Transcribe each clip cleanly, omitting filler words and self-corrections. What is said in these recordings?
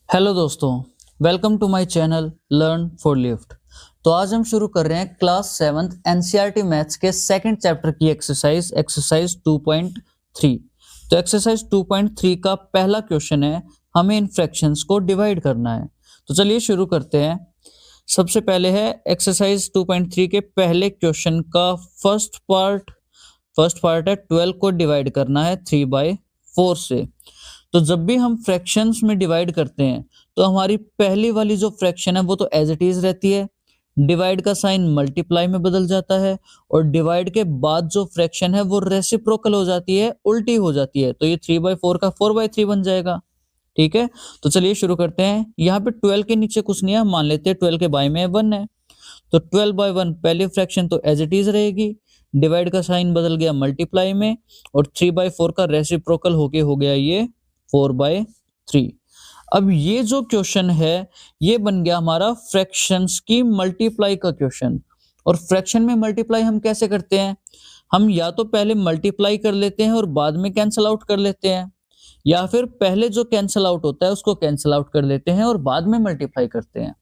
Hello दोस्तों, welcome to my channel learn for lift. तो आज हम शुरू कर रहे हैं क्लास 7th एनसीईआरटी मैथ्स के सेकंड चैप्टर की एक्सरसाइज 2.3। तो एक्सरसाइज 2.3 का पहला क्वेश्चन है, हमें इन फ्रैक्शंस को डिवाइड करना है। तो चलिए शुरू करते हैं। सबसे पहले है एक्सरसाइज 2.3 के पहले क्वेश्चन का फर्स्ट पार्ट है 12 को डिवाइड करना है 3/4 से। तो जब भी हम फ्रैक्शंस में डिवाइड करते हैं तो हमारी पहली वाली जो फ्रैक्शन है वो तो एज इट इज रहती है, डिवाइड का साइन मल्टीप्लाई में बदल जाता है और डिवाइड के बाद जो फ्रैक्शन है वो रेसिप्रोकल हो जाती है, उल्टी हो जाती है। तो ये 3/4 का 4/3 बन जाएगा। ठीक है, तो चलिए शुरू करते हैं। यहाँ पे 12 के नीचे कुछ नहीं है, मान लेते हैं 12 के बाय में 1 है, तो 12/1 पहली फ्रैक्शन तो एज इट इज रहेगी, डिवाइड का साइन बदल गया मल्टीप्लाई में और 3/4 का रेसिप्रोकल होके हो गया ये 4/3। अब ये जो क्वेश्चन है ये बन गया हमारा फ्रैक्शंस की मल्टीप्लाई का क्वेश्चन। और फ्रैक्शन में मल्टीप्लाई हम कैसे करते हैं? हम या तो पहले मल्टीप्लाई कर लेते हैं और बाद में कैंसिल आउट कर लेते हैं, या फिर पहले जो कैंसिल आउट होता है उसको कैंसिल आउट कर लेते हैं और बाद में मल्टीप्लाई करते हैं।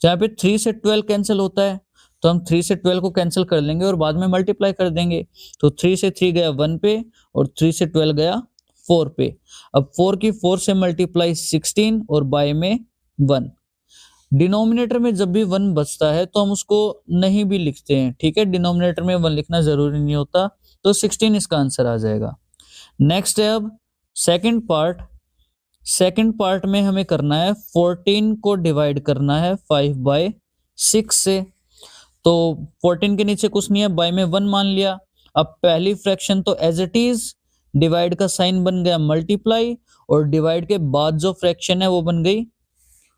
जहाँ पे 3 से 12 कैंसिल होता है तो हम 3 से 12 को कैंसिल कर लेंगे और बाद में मल्टीप्लाई कर देंगे। तो 3 से 3 गया 1 पे और 3 से 12 गया 4 पे। अब 4 की 4 से मल्टीप्लाई 16 और बाय में 1। डिनोमिनेटर में जब भी 1 बचता है तो हम उसको नहीं भी लिखते हैं, ठीक है, डिनोमिनेटर में 1 लिखना जरूरी नहीं होता। तो 16 इसका आंसर आ जाएगा। नेक्स्ट है अब सेकंड पार्ट में हमें करना है 14 को डिवाइड करना है 5/6 से। तो 14 के नीचे कुछ नहीं है, बाय में 1 मान लिया। अब पहली फ्रैक्शन तो एज इट इज, डिवाइड का साइन बन गया मल्टीप्लाई और डिवाइड के बाद जो फ्रैक्शन है वो बन गई,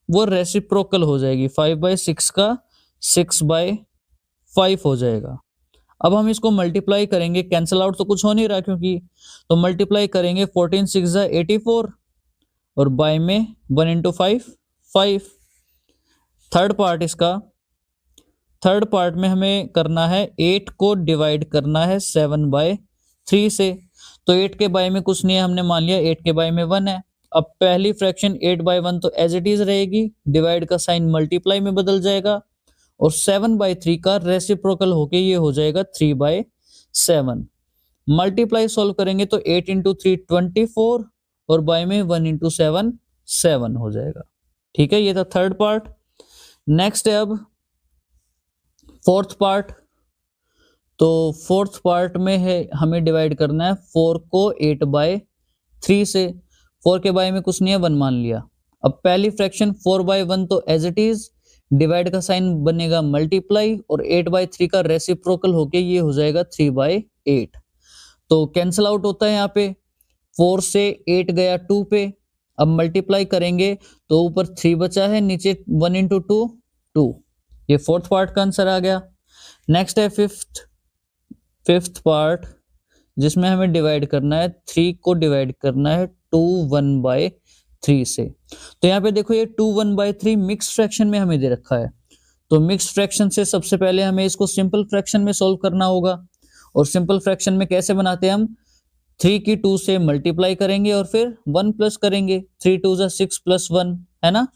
वो रेसिप्रोकल हो जाएगी। 5/6 का 6/5 हो जाएगा। अब हम इसको मल्टीप्लाई करेंगे, कैंसिल आउट तो कुछ हो नहीं रहा क्योंकि, तो मल्टीप्लाई करेंगे 14 6 84 और बाय में 1 इंटू 5 5। थर्ड पार्ट में हमें करना है 8 को डिवाइड करना है 7/3 से। तो 8 के बाय में कुछ नहीं है, हमने मान लिया 8 के बाय में 1 है। अब पहली फ्रैक्शन 8/1 तो एज इट इज रहेगी, डिवाइड का साइन मल्टीप्लाई में बदल जाएगा और 7/3 का रेसिप्रोकल होके ये हो जाएगा 3/7। मल्टीप्लाई सॉल्व करेंगे तो 8 इंटू 3 24 और बाय में 1 इंटू 7 7 हो जाएगा। ठीक है, ये था थर्ड पार्ट। नेक्स्ट है अब फोर्थ पार्ट। तो फोर्थ पार्ट में है हमें डिवाइड करना है 4 को 8/3 से। 4 के बाय में कुछ नहीं है, 1 मान लिया। अब पहली फ्रैक्शन 4/1 तो एज इट इज, डिवाइड का साइन बनेगा मल्टीप्लाई और 8/3 का रेसिप्रोकल होके ये हो जाएगा 3/8। तो कैंसिल आउट होता है, यहाँ पे 4 से 8 गया 2 पे। अब मल्टीप्लाई करेंगे तो ऊपर 3 बचा है, नीचे 1 इंटू 2 2। ये फोर्थ पार्ट का आंसर आ गया। नेक्स्ट है फिफ्थ पार्ट, जिसमें हमें डिवाइड करना है 3 को डिवाइड करना है 2 1/3 से। तो यहाँ पे देखो ये 2 1/3 मिक्स फ्रैक्शन में हमें दे रखा है। तो मिक्स फ्रैक्शन से सबसे पहले हमें इसको सिंपल फ्रैक्शन में सॉल्व करना होगा। और सिंपल फ्रैक्शन में कैसे बनाते हैं हम? 3 की 2 से मल्टीप्लाई करेंगे और फिर 1 प्लस करेंगे, 3 2 6 प्लस 1 है ना।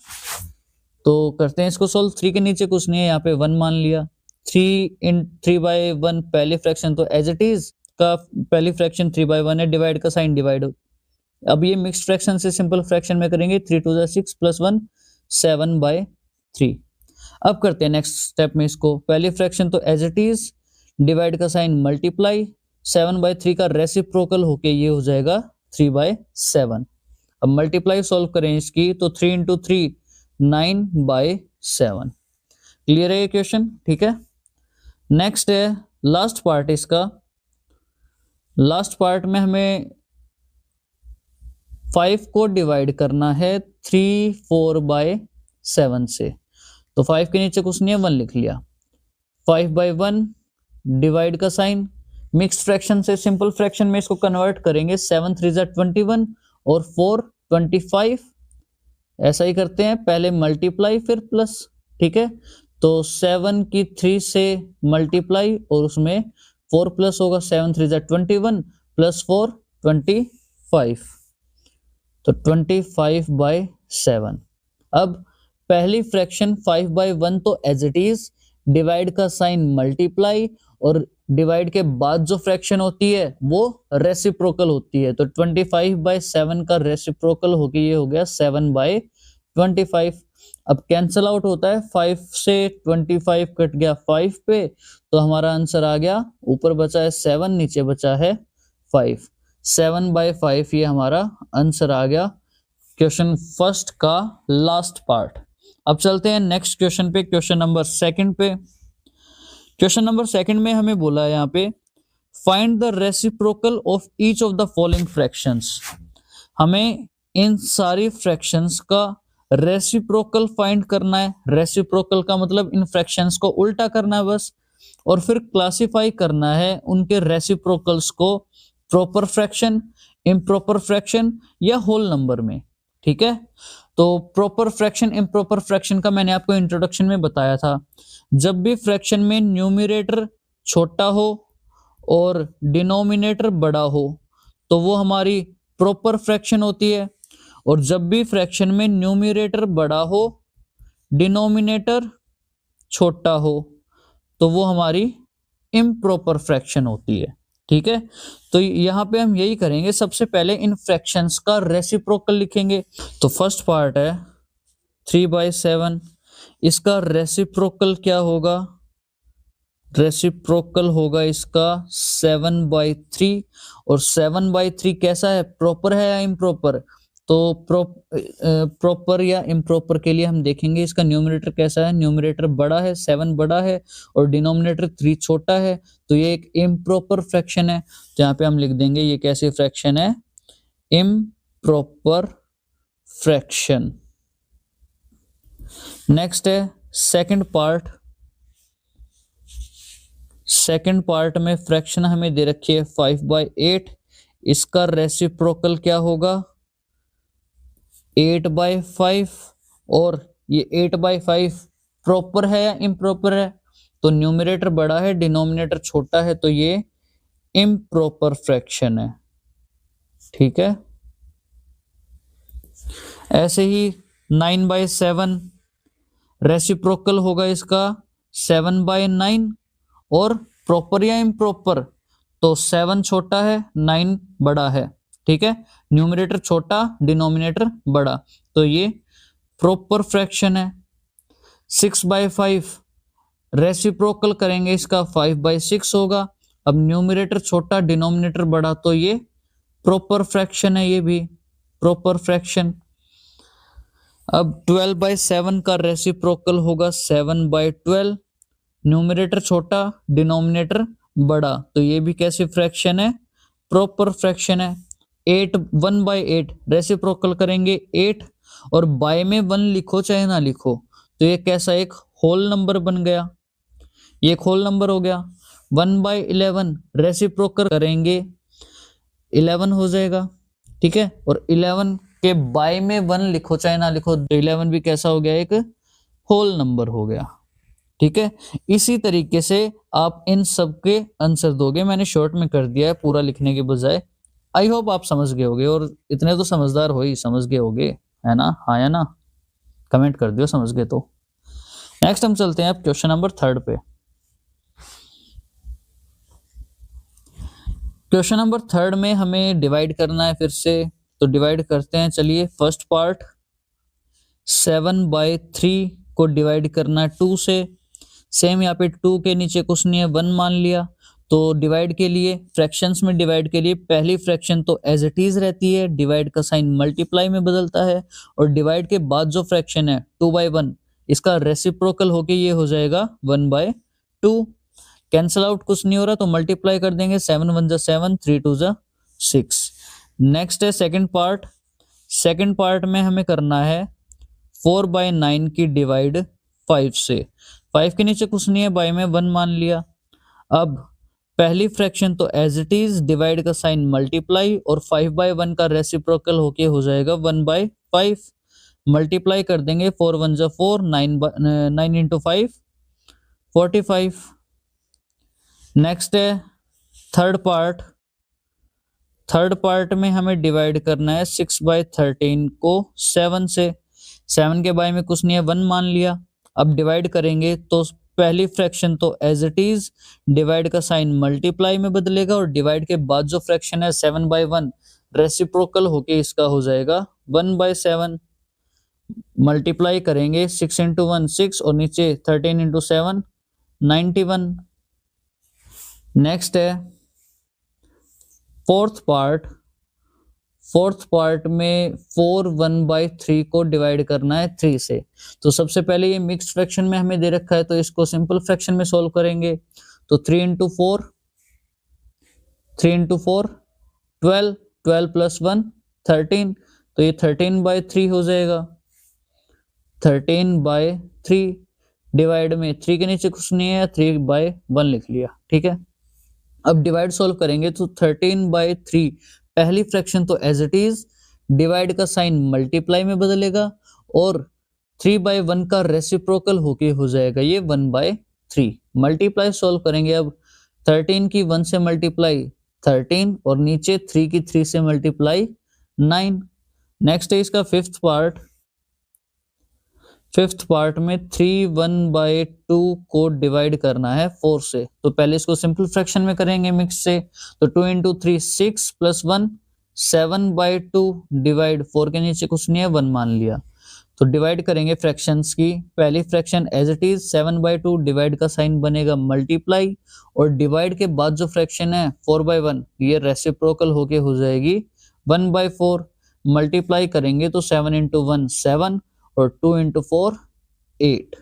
तो करते हैं इसको सॉल्व। 3 के नीचे कुछ नहीं है, यहाँ पे 1 मान लिया। 3/1 पहली फ्रैक्शन तो एज इट इज का पहली फ्रैक्शन 3/1 है, डिवाइड का साइन डिवाइड। अब ये मिक्स फ्रैक्शन से सिंपल फ्रैक्शन में करेंगे, 3 2 6 प्लस 1 7/3। अब करते हैं नेक्स्ट स्टेप में इसको। पहली फ्रैक्शन तो एज इट इज, डिवाइड का साइन मल्टीप्लाई, 7/3 का रेसिप्रोकल होके ये हो जाएगा 3/7। अब मल्टीप्लाई सॉल्व करें इसकी तो 3 इंटू 3 9/7। क्लियर है ये क्वेश्चन? ठीक है। नेक्स्ट है लास्ट पार्ट इसका। लास्ट पार्ट में हमें 5 को डिवाइड करना है 3 4/7 से। तो 5 के नीचे कुछ नहीं है, 1 लिख लिया। 5/1 डिवाइड का साइन, मिक्स फ्रैक्शन से सिंपल फ्रैक्शन में इसको कन्वर्ट करेंगे, 7 3 21 और 4 25। ऐसा ही करते हैं, पहले मल्टीप्लाई फिर प्लस। ठीक है, तो 7 की 3 से मल्टीप्लाई और उसमें 4 प्लस होगा, 7 3 21 प्लस 4 25। तो 25/7। अब पहली फ्रैक्शन 5/1 तो एज इट इज, डिवाइड का साइन मल्टीप्लाई, और डिवाइड के बाद जो फ्रैक्शन होती है वो रेसिप्रोकल होती है। तो 25/7 का रेसिप्रोकल होगी, ये हो गया 7/25। अब कैंसल आउट होता है, 5 से 25 कट गया 5 पे, तो हमारा आंसर आ गया, ऊपर बचा है 7, नीचे बचा है 5। 7/5 ये हमारा आंसर आ गया क्वेश्चन फर्स्ट का लास्ट पार्ट। अब चलते हैं नेक्स्ट क्वेश्चन पे, क्वेश्चन नंबर सेकंड पे। क्वेश्चन नंबर सेकंड में हमें बोला है यहाँ पे find the reciprocal of each of the following fractions. हमें इन सारी फ्रैक्शंस का रेसिप्रोकल फाइंड करना है। रेसिप्रोकल का मतलब इन फ्रैक्शंस को उल्टा करना है बस, और फिर क्लासिफाई करना है उनके रेसिप्रोकल्स को प्रॉपर फ्रैक्शन, इम्प्रॉपर फ्रैक्शन या होल नंबर में। ठीक है, तो प्रॉपर फ्रैक्शन, इम्प्रॉपर फ्रैक्शन का मैंने आपको इंट्रोडक्शन में बताया था। जब भी फ्रैक्शन में न्यूमरेटर छोटा हो और डिनोमिनेटर बड़ा हो तो वो हमारी प्रॉपर फ्रैक्शन होती है, और जब भी फ्रैक्शन में न्यूमरेटर बड़ा हो, डिनोमिनेटर छोटा हो, तो वो हमारी इम्प्रॉपर फ्रैक्शन होती है। ठीक है, तो यहाँ पे हम यही करेंगे, सबसे पहले इन फ्रैक्शंस का रेसिप्रोकल लिखेंगे। तो फर्स्ट पार्ट है 3/7, इसका रेसिप्रोकल क्या होगा? रेसिप्रोकल होगा इसका 7/3। और 7/3 कैसा है, प्रॉपर है या इम्प्रॉपर? तो प्रॉपर या इम्प्रॉपर के लिए हम देखेंगे इसका न्यूमरेटर कैसा है। न्यूमरेटर बड़ा है, 7 बड़ा है, और डिनोमिनेटर 3 छोटा है, तो ये एक इम्प्रॉपर फ्रैक्शन है। तो यहाँ पे हम लिख देंगे ये कैसी फ्रैक्शन है, इम्प्रॉपर फ्रैक्शन। नेक्स्ट है सेकंड पार्ट। सेकंड पार्ट में फ्रैक्शन हमें दे रखी है 5/8, इसका रेसिप्रोकल क्या होगा, 8/5। और ये 8/5 प्रॉपर है या इम्प्रॉपर है? तो न्यूमरेटर बड़ा है, डिनोमिनेटर छोटा है, तो ये इम्प्रॉपर फ्रैक्शन है। ठीक है, ऐसे ही 9/7 रेसिप्रोकल होगा इसका 7/9, और प्रॉपर या इम्प्रॉपर? तो 7 छोटा है, 9 बड़ा है। ठीक है, न्यूमरेटर छोटा, डिनोमिनेटर बड़ा, तो ये प्रॉपर फ्रैक्शन है। 6/5 रेसिप्रोकल करेंगे इसका 5/6 होगा। अब न्यूमरेटर छोटा, डिनोमिनेटर बड़ा, तो ये प्रॉपर फ्रैक्शन है, ये भी प्रॉपर फ्रैक्शन। अब 12/7 का रेसिप्रोकल होगा 7/12, न्यूमरेटर छोटा, डिनोमिनेटर बड़ा, तो ये भी कैसी फ्रैक्शन है, प्रॉपर फ्रैक्शन है। 1/8 रेसिप्रोकल करेंगे 8, और बाय में 1 लिखो चाहे ना लिखो, तो ये कैसा एक होल नंबर बन गया, ये एक होल नंबर हो गया। 1/11 रेसिप्रोकल करेंगे 11 हो जाएगा। ठीक है, और 11 के बाय में 1 लिखो चाहे ना लिखो, तो 11 भी कैसा हो गया, एक होल नंबर हो गया। ठीक है, इसी तरीके से आप इन सब के आंसर दोगे। मैंने शॉर्ट में कर दिया है पूरा लिखने के बजाय। आई होप आप समझ गए होगे, और इतने तो समझदार हो ही, समझ गए होगे, है ना? हाँ या ना? कमेंट कर दियो समझ गए तो। नेक्स्ट हम चलते हैं अब क्वेश्चन नंबर 3 पे। क्वेश्चन नंबर 3 में हमें डिवाइड करना है फिर से, तो डिवाइड करते हैं। चलिए, फर्स्ट पार्ट 7/3 को डिवाइड करना है 2 से। सेम यहाँ पे 2 के नीचे कुछ नहीं है, 1 मान लिया। तो डिवाइड के लिए, फ्रैक्शंस में डिवाइड के लिए, पहली फ्रैक्शन तो एज इट इज रहती है, डिवाइड का साइन मल्टीप्लाई में बदलता है, और डिवाइड के बाद जो फ्रैक्शन है 2/1, इसका रेसिप्रोकल होके ये हो जाएगा 1/2। कैंसल आउट कुछ नहीं हो रहा, तो मल्टीप्लाई कर देंगे, 7 1 जा 7, 3 2 जा 6। नेक्स्ट है सेकंड पार्ट। सेकंड पार्ट में हमें करना है 4/9 की डिवाइड 5 से। 5 के नीचे कुछ नहीं है, बाय में 1 मान लिया। अब पहली फ्रैक्शन तो एज इट इज, डिवाइड का साइन मल्टीप्लाई, और 5/1 का रेसिप्रोकल होके हो जाएगा 1/5। मल्टीप्लाई कर देंगे, 4 1 जा 4, 9 इंटू 5 45। नेक्स्ट है थर्ड पार्ट। थर्ड पार्ट में हमें डिवाइड करना है 6/13 को 7 से। 7 के बाय में कुछ नहीं है, 1 मान लिया। अब डिवाइड करेंगे तो पहली फ्रैक्शन तो एज इट इज, डिवाइड का साइन मल्टीप्लाई में बदलेगा और डिवाइड के बाद जो फ्रैक्शन है 7/1 रेसिप्रोकल होके इसका हो जाएगा 1/7। मल्टीप्लाई करेंगे 6 इंटू 1 6 और नीचे 13 इंटू 7 91। नेक्स्ट है फोर्थ पार्ट में 4 1/3 को डिवाइड करना है 3 से। तो सबसे पहले ये मिक्स्ड फ्रैक्शन में हमें दे रखा है तो इसको सिंपल फ्रैक्शन में सॉल्व करेंगे। तो 3 इंटू 4 12, 12 प्लस 1 13, तो ये 13/3 हो जाएगा। 13/3 डिवाइड में 3 के नीचे कुछ नहीं है, 3/1 लिख लिया, ठीक है। अब डिवाइड सॉल्व करेंगे तो 13/3 पहली फ्रैक्शन तो एज इट इज, डिवाइड का साइन मल्टीप्लाई में बदलेगा और 3/1 का रेसिप्रोकल होके हो जाएगा ये 1/3। मल्टीप्लाई सॉल्व करेंगे, अब 13 की 1 से मल्टीप्लाई 13 और नीचे 3 की 3 से मल्टीप्लाई 9। नेक्स्ट है इसका फिफ्थ पार्ट में 3 1/2 को डिवाइड करना है 4 से। तो पहले इसको सिंपल फ्रैक्शन में करेंगे मिक्स से। तो 2 इंटू 3 6 प्लस 1 7/2 डिवाइड 4 के नीचे कुछ नहीं है, 1 मान लिया। तो डिवाइड करेंगे फ्रैक्शंस की। पहली fraction as it is 7/2, divide का साइन बनेगा मल्टीप्लाई और डिवाइड के बाद जो फ्रैक्शन है 4/1 ये रेसिप्रोकल होके हो जाएगी 1/4। मल्टीप्लाई करेंगे तो 7 इंटू 1 7 और 2 इंटू 4 8।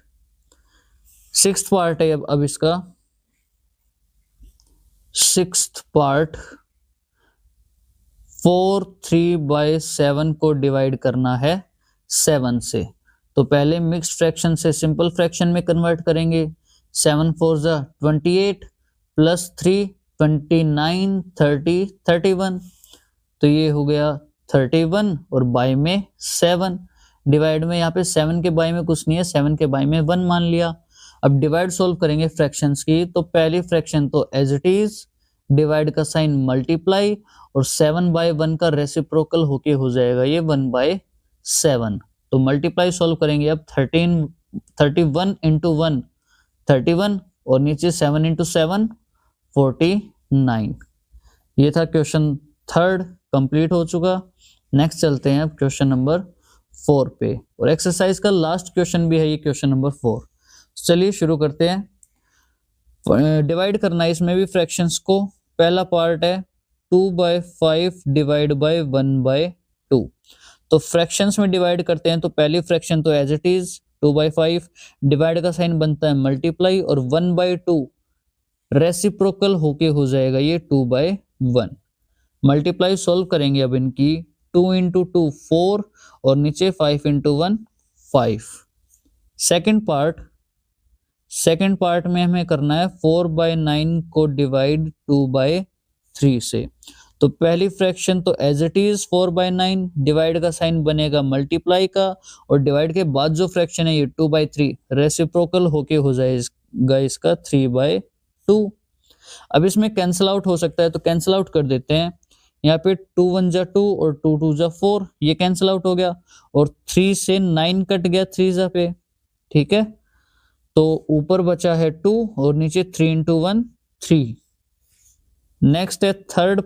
सिक्स्थ पार्ट है अब इसका। सिक्स्थ पार्ट 4 3/7 को डिवाइड करना है 7 से। तो पहले मिक्स्ड फ्रैक्शन से सिंपल फ्रैक्शन में कन्वर्ट करेंगे। 7 4 जा 28 प्लस 3 29 30 31, तो ये हो गया 31 और बाय में 7। डिवाइड में यहाँ पे 7 के बाय में कुछ नहीं है, 7 के बाय में 1 मान लिया। अब डिवाइड सॉल्व करेंगे फ्रैक्शंस की। तो पहली फ्रैक्शन तो एज इट इज, डिवाइड का साइन मल्टीप्लाई और 7/1 का रेसिप्रोकल होके हो जाएगा ये 1/7। तो मल्टीप्लाई सॉल्व करेंगे अब 31 इंटू 1 31 और नीचे 7 इंटू 7 49। ये था क्वेश्चन थर्ड, कंप्लीट हो चुका। नेक्स्ट चलते हैं अब क्वेश्चन नंबर 4 पे, और एक्सरसाइज का लास्ट क्वेश्चन भी है ये क्वेश्चन नंबर 4। चलिए शुरू करते हैं। डिवाइड करना है इसमें भी फ्रैक्शंस को। पहला पार्ट है 2/5 डिवाइड बाय 1/2। तो फ्रैक्शंस में डिवाइड करते हैं तो पहली फ्रैक्शन तो एज इट इज 2/5, डिवाइड का साइन बनता है मल्टीप्लाई और 1/2 रेसिप्रोकल होके हो जाएगा ये 2/1। मल्टीप्लाई सॉल्व करेंगे अब इनकी। 2 इंटू 2 4 और नीचे 5 इंटू 1 5। सेकेंड पार्ट में हमें करना है 4/9 को डिवाइड 2/3 से। तो पहली फ्रैक्शन तो एज इट इज 4/9, डिवाइड का साइन बनेगा मल्टीप्लाई का और डिवाइड के बाद जो फ्रैक्शन है ये 2/3 रेसिप्रोकल होके हो जाएगा इसका 3/2। अब इसमें कैंसिल आउट हो सकता है तो कैंसिल आउट कर देते हैं। यहाँ पे 2 1 जा 2 और 2 2 जा 4, ये कैंसिल आउट हो गया और 3 से 9 कट गया 3 जा पे, ठीक है। तो ऊपर बचा है 2 और नीचे 3 इंटू 1 3। नेक्स्ट है थर्ड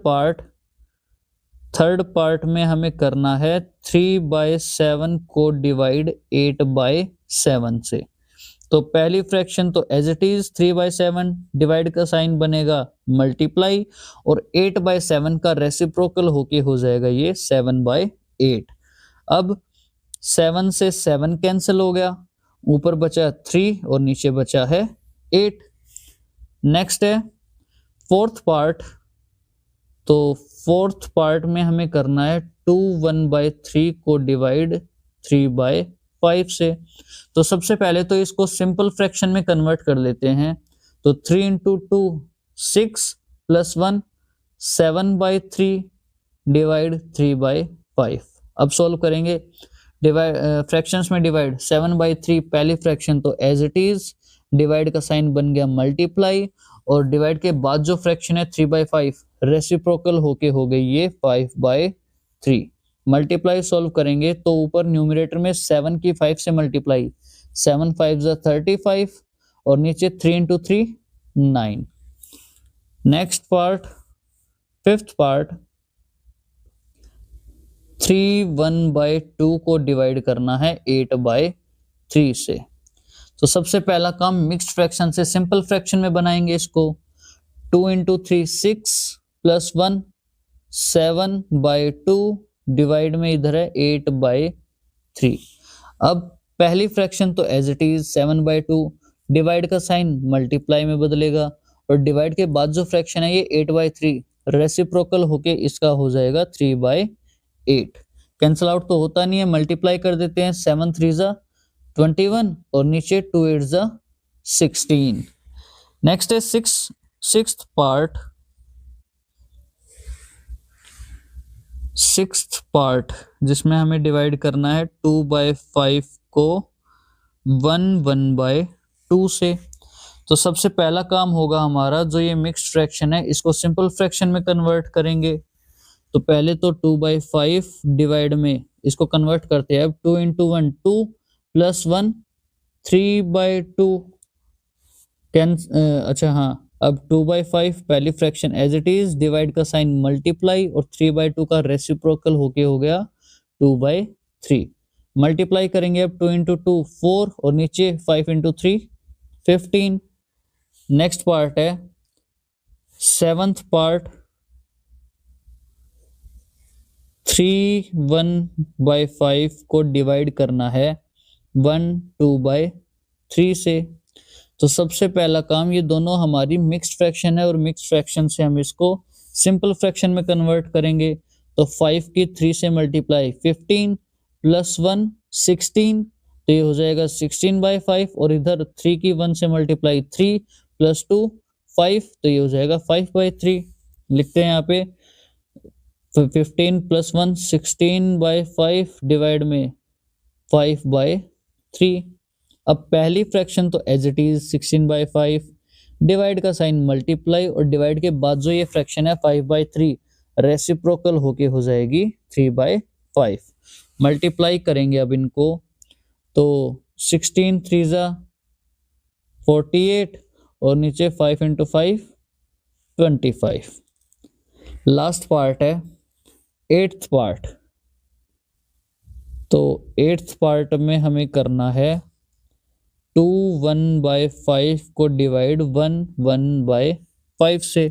पार्ट में हमें करना है 3/7 को डिवाइड 8/7 से। तो पहली फ्रैक्शन तो एज इट इज 3/7, डिवाइड का साइन बनेगा मल्टीप्लाई और 8/7 का रेसिप्रोकल होके हो जाएगा ये 7/8। अब 7 से 7 कैंसिल हो गया, ऊपर बचा 3 और नीचे बचा है 8। नेक्स्ट है फोर्थ पार्ट। तो फोर्थ पार्ट में हमें करना है 2 1/3 को डिवाइड 3/5 से। तो सबसे पहले तो इसको सिंपल फ्रैक्शन में कन्वर्ट कर लेते हैं। तो 3 इंटू 2 6 प्लस 1 7/3 डिवाइड 3/5। अब सॉल्व करेंगे। फ्रैक्शंस में डिवाइड 7/3 पहली फ्रैक्शन तो एज इट इज, डिवाइड का साइन बन गया मल्टीप्लाई और डिवाइड के बाद जो फ्रैक्शन है 3/5 रेसिप्रोकल होके हो गई ये 5/3। मल्टीप्लाई सॉल्व करेंगे तो ऊपर न्यूमरेटर में 7 की 5 से मल्टीप्लाई, 7 5 35 और नीचे 3 into 3 9। Next part, fifth part, 3 1/2 को डिवाइड करना है 8/3 से। तो सबसे पहला काम मिक्स्ड फ्रैक्शन से सिंपल फ्रैक्शन में बनाएंगे इसको। 2 इंटू 3 6 प्लस 1 7/2 डिवाइड में इधर है 8/3। अब पहली फ्रैक्शन तो एज इट इज 7/2, डिवाइड का साइन मल्टीप्लाई में बदलेगा और डिवाइड के बाद जो फ्रैक्शन है ये 8/3 रेसिप्रोकल होके इसका हो जाएगा 3/8। कैंसल आउट तो होता नहीं है, मल्टीप्लाई कर देते हैं। 7 3 21 और नीचे 2 8 16। नेक्स्ट है सिक्स्थ पार्ट जिसमें हमें डिवाइड करना है 2/5 को 1/2 से। तो सबसे पहला काम होगा हमारा, जो ये मिक्स्ड फ्रैक्शन है इसको सिंपल फ्रैक्शन में कन्वर्ट करेंगे। तो पहले तो 2/5 डिवाइड में इसको कन्वर्ट करते हैं। अब 2 इंटू 1 2 प्लस 1 3/2 अच्छा हाँ, अब 2/5 पहली fraction as it is, divide का साइन मल्टीप्लाई और 3/2 का रेसिप्रोकल होके हो गया 2/3। मल्टीप्लाई करेंगे अब 2 इंटू 2 4 और नीचे 5 इंटू 3 15। नेक्स्ट पार्ट है सेवंथ पार्ट, 3 1/5 को डिवाइड करना है 1 2/3 से। तो सबसे पहला काम, ये दोनों हमारी मिक्स्ड फ्रैक्शन है और मिक्स्ड फ्रैक्शन से हम इसको सिंपल फ्रैक्शन में कन्वर्ट करेंगे। तो 5 की 3 से मल्टीप्लाई 15 प्लस 1 16, तो ये हो जाएगा 16/5 और इधर 3 की 1 से मल्टीप्लाई 3 प्लस 2 5, तो ये हो जाएगा 5/3। लिखते हैं यहाँ पे 15 प्लस 1 16/5 डिवाइड में 5/3। अब पहली फ्रैक्शन तो एज इट इज 16/5, डिवाइड का साइन मल्टीप्लाई और डिवाइड के बाद जो ये फ्रैक्शन है 5/3 रेसिप्रोकल होके हो जाएगी 3/5। मल्टीप्लाई करेंगे अब इनको, तो 16 3 48 और नीचे 5 इंटू 5 25। लास्ट पार्ट है एट्थ पार्ट। तो एट्थ पार्ट में हमें करना है 2 1/5 को डिवाइड 1 1/5 से।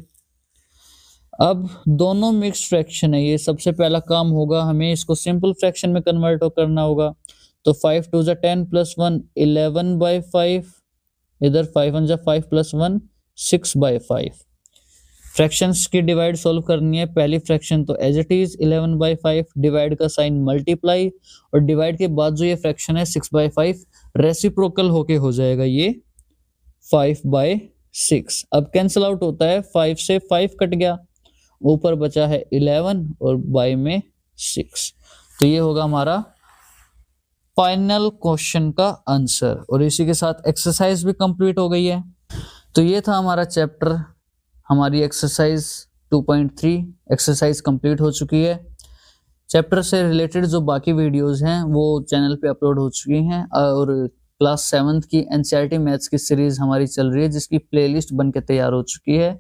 अब दोनों मिक्स्ड फ्रैक्शन है, ये सबसे पहला काम होगा हमें इसको सिंपल फ्रैक्शन में कन्वर्ट करना होगा। तो 5 2 10 प्लस 1 11/5, इधर 5 1 5 प्लस 1 6/5। फ्रैक्शंस की डिवाइड सॉल्व करनी है। पहली फ्रैक्शन तो एज इट इज 11/5, डिवाइड का साइन मल्टीप्लाई और डिवाइड के बाद जो ये फ्रैक्शन है 6/5 रेसिप्रोकल होके हो जाएगा ये 5/6। अब कैंसिल आउट होता है, 5 से 5 कट गया, ऊपर बचा है 11 और बाय में 6। तो ये होगा हमारा फाइनल क्वेश्चन का आंसर और इसी के साथ एक्सरसाइज भी कंप्लीट हो गई है। तो ये था हमारा चैप्टर, हमारी एक्सरसाइज 2.3 एक्सरसाइज कंप्लीट हो चुकी है। चैप्टर से रिलेटेड जो बाकी वीडियोस हैं वो चैनल पे अपलोड हो चुकी हैं और क्लास 7th की एनसीईआरटी मैथ्स की सीरीज हमारी चल रही है जिसकी प्लेलिस्ट बनके तैयार हो चुकी है।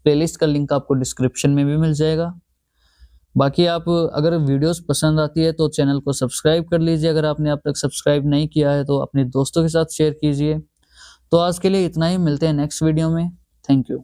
प्लेलिस्ट का लिंक आपको डिस्क्रिप्शन में भी मिल जाएगा। बाकी आप अगर वीडियोस पसंद आती है तो चैनल को सब्सक्राइब कर लीजिए, अगर आपने अब तक सब्सक्राइब नहीं किया है तो अपने दोस्तों के साथ शेयर कीजिए। तो आज के लिए इतना ही, मिलते हैं नेक्स्ट वीडियो में। Thank you.